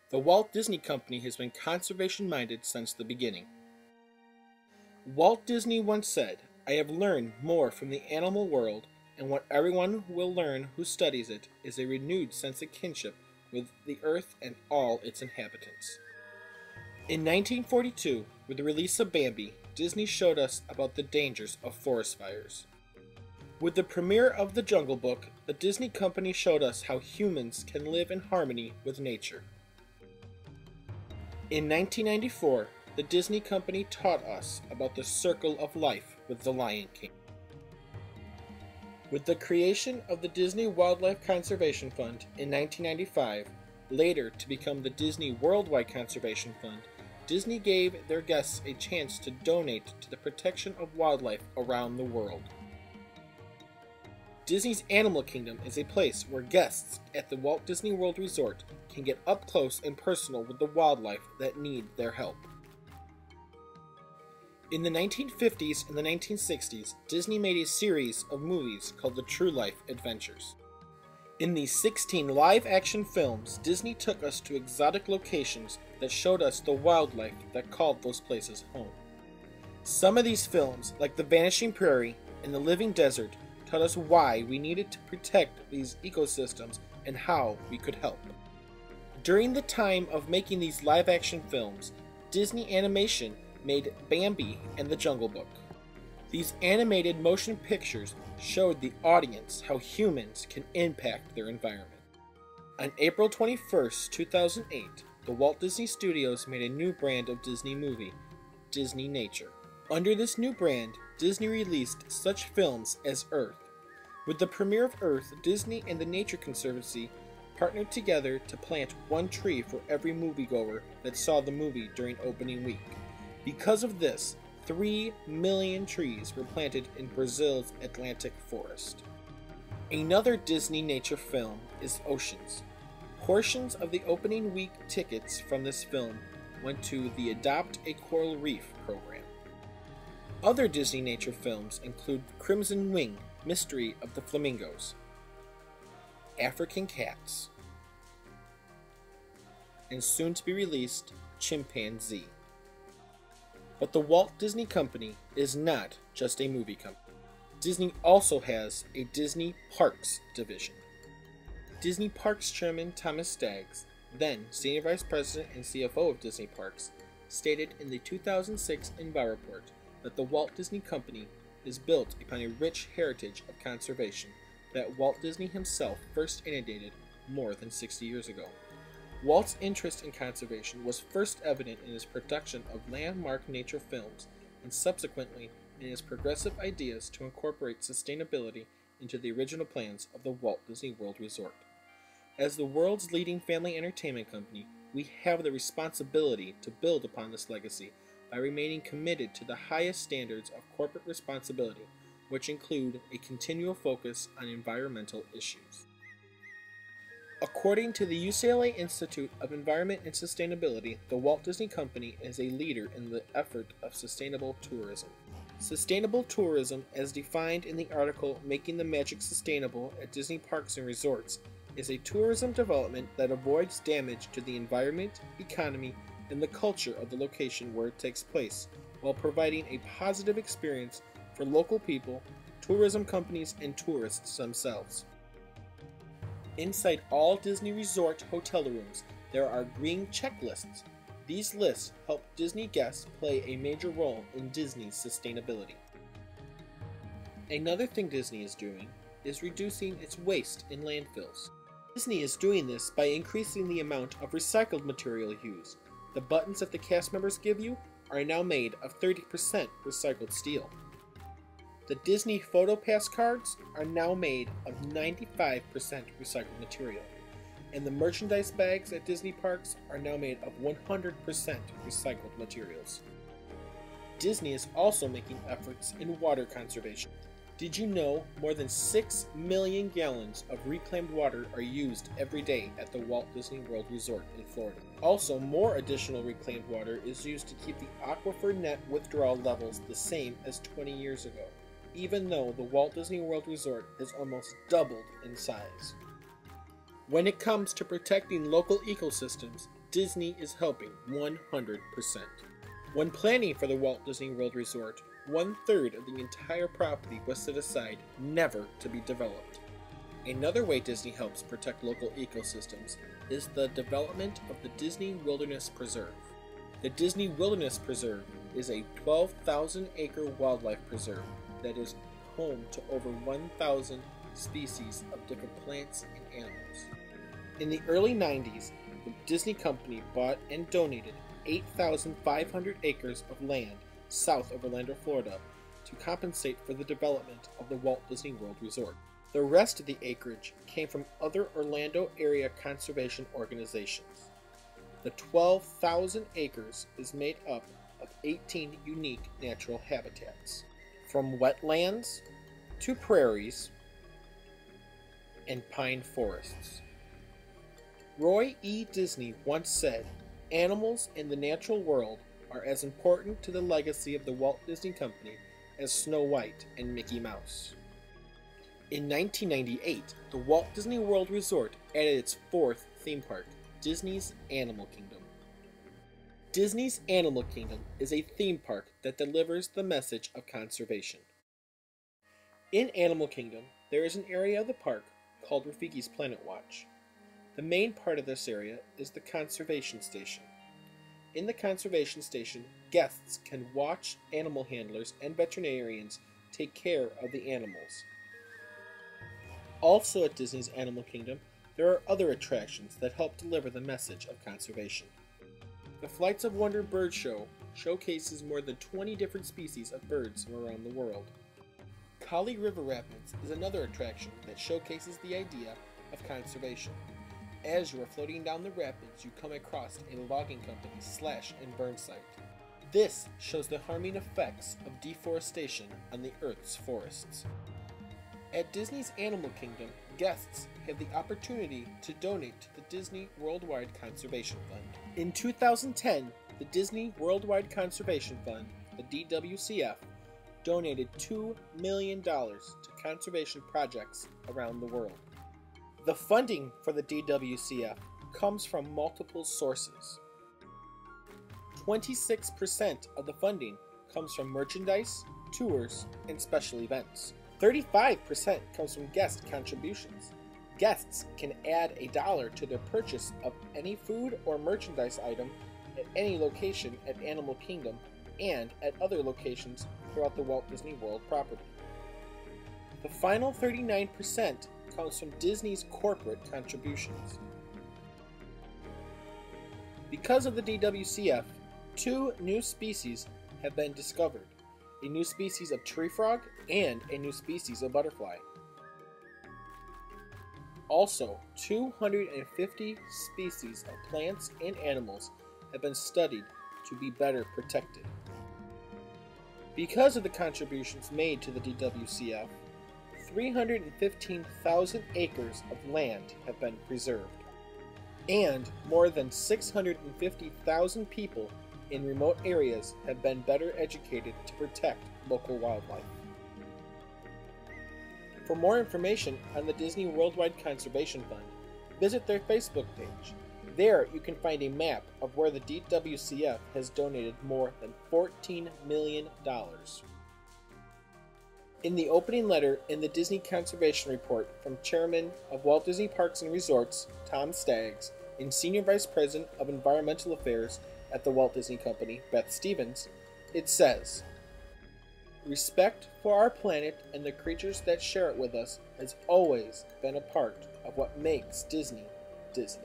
The Walt Disney Company has been conservation-minded since the beginning. Walt Disney once said, "I have learned more from the animal world, and what everyone will learn who studies it is a renewed sense of kinship with the earth and all its inhabitants." In 1942, with the release of Bambi, Disney showed us about the dangers of forest fires. With the premiere of The Jungle Book, the Disney Company showed us how humans can live in harmony with nature. In 1994, the Disney Company taught us about the circle of life with The Lion King. With the creation of the Disney Wildlife Conservation Fund in 1995, later to become the Disney Worldwide Conservation Fund, Disney gave their guests a chance to donate to the protection of wildlife around the world. Disney's Animal Kingdom is a place where guests at the Walt Disney World Resort can get up close and personal with the wildlife that need their help. In the 1950s and the 1960s, Disney made a series of movies called The True Life Adventures. In these 16 live-action films, Disney took us to exotic locations that showed us the wildlife that called those places home. Some of these films, like The Vanishing Prairie and The Living Desert, taught us why we needed to protect these ecosystems and how we could help. During the time of making these live-action films, Disney Animation made Bambi and The Jungle Book. These animated motion pictures showed the audience how humans can impact their environment. On April 21st, 2008, the Walt Disney Studios made a new brand of Disney movie, Disney Nature. Under this new brand, Disney released such films as Earth. With the premiere of Earth, Disney and the Nature Conservancy partnered together to plant one tree for every moviegoer that saw the movie during opening week. Because of this, 3 million trees were planted in Brazil's Atlantic forest. Another Disney nature film is Oceans. Portions of the opening week tickets from this film went to the Adopt a Coral Reef program. Other Disney nature films include Crimson Wing, Mystery of the Flamingos, African Cats, and soon to be released Chimpanzee. But the Walt Disney Company is not just a movie company. Disney also has a Disney Parks division. Disney Parks Chairman Thomas Staggs, then Senior Vice President and CFO of Disney Parks, stated in the 2006 EnviReport that the Walt Disney Company is built upon a rich heritage of conservation that Walt Disney himself first inundated more than 60 years ago. Walt's interest in conservation was first evident in his production of landmark nature films and subsequently in his progressive ideas to incorporate sustainability into the original plans of the Walt Disney World Resort. As the world's leading family entertainment company, we have the responsibility to build upon this legacy by remaining committed to the highest standards of corporate responsibility, which include a continual focus on environmental issues. According to the UCLA Institute of Environment and Sustainability, the Walt Disney Company is a leader in the effort of sustainable tourism. Sustainable tourism, as defined in the article Making the Magic Sustainable at Disney Parks and Resorts, is a tourism development that avoids damage to the environment, economy, and the culture of the location where it takes place, while providing a positive experience for local people, tourism companies, and tourists themselves. Inside all Disney Resort hotel rooms, there are green checklists. These lists help Disney guests play a major role in Disney's sustainability. Another thing Disney is doing is reducing its waste in landfills. Disney is doing this by increasing the amount of recycled material used. The buttons that the cast members give you are now made of 30% recycled steel. The Disney Photo Pass cards are now made of 95% recycled material, and the merchandise bags at Disney parks are now made of 100% recycled materials. Disney is also making efforts in water conservation. Did you know more than 6 million gallons of reclaimed water are used every day at the Walt Disney World Resort in Florida? Also, more additional reclaimed water is used to keep the aquifer net withdrawal levels the same as 20 years ago, even though the Walt Disney World Resort has almost doubled in size. When it comes to protecting local ecosystems, Disney is helping 100%. When planning for the Walt Disney World Resort, 1/3 of the entire property was set aside never to be developed. Another way Disney helps protect local ecosystems is the development of the Disney Wilderness Preserve. The Disney Wilderness Preserve is a 12,000-acre wildlife preserve that is home to over 1,000 species of different plants and animals. In the early 90s, the Disney Company bought and donated 8,500 acres of land south of Orlando, Florida, to compensate for the development of the Walt Disney World Resort. The rest of the acreage came from other Orlando area conservation organizations. The 12,000 acres is made up of 18 unique natural habitats, from wetlands to prairies and pine forests. Roy E. Disney once said, "Animals in the natural world are as important to the legacy of the Walt Disney Company as Snow White and Mickey Mouse." In 1998, the Walt Disney World Resort added its fourth theme park, Disney's Animal Kingdom. Disney's Animal Kingdom is a theme park that delivers the message of conservation. In Animal Kingdom, there is an area of the park called Rafiki's Planet Watch. The main part of this area is the conservation station. In the conservation station, guests can watch animal handlers and veterinarians take care of the animals. Also at Disney's Animal Kingdom, there are other attractions that help deliver the message of conservation. The Flights of Wonder Bird Show showcases more than 20 different species of birds from around the world. Kali River Rapids is another attraction that showcases the idea of conservation. As you are floating down the rapids, you come across a logging company's slash and burn site. This shows the harming effects of deforestation on the Earth's forests. At Disney's Animal Kingdom, guests have the opportunity to donate to the Disney Worldwide Conservation Fund. In 2010, the Disney Worldwide Conservation Fund, the DWCF, donated $2 million to conservation projects around the world. The funding for the DWCF comes from multiple sources. 26% of the funding comes from merchandise, tours, and special events. 35% comes from guest contributions. Guests can add $1 to their purchase of any food or merchandise item at any location at Animal Kingdom and at other locations throughout the Walt Disney World property. The final 39% comes from Disney's corporate contributions. Because of the DWCF, 2 new species have been discovered. A new species of tree frog, and a new species of butterfly. Also, 250 species of plants and animals have been studied to be better protected. Because of the contributions made to the DWCF, 315,000 acres of land have been preserved, and more than 650,000 people in remote areas have been better educated to protect local wildlife. For more information on the Disney Worldwide Conservation Fund, visit their Facebook page. There you can find a map of where the DWCF has donated more than $14 million. In the opening letter in the Disney Conservation Report from Chairman of Walt Disney Parks and Resorts, Tom Staggs, and Senior Vice President of Environmental Affairs at the Walt Disney Company, Beth Stevens, it says, "Respect for our planet and the creatures that share it with us has always been a part of what makes Disney, Disney."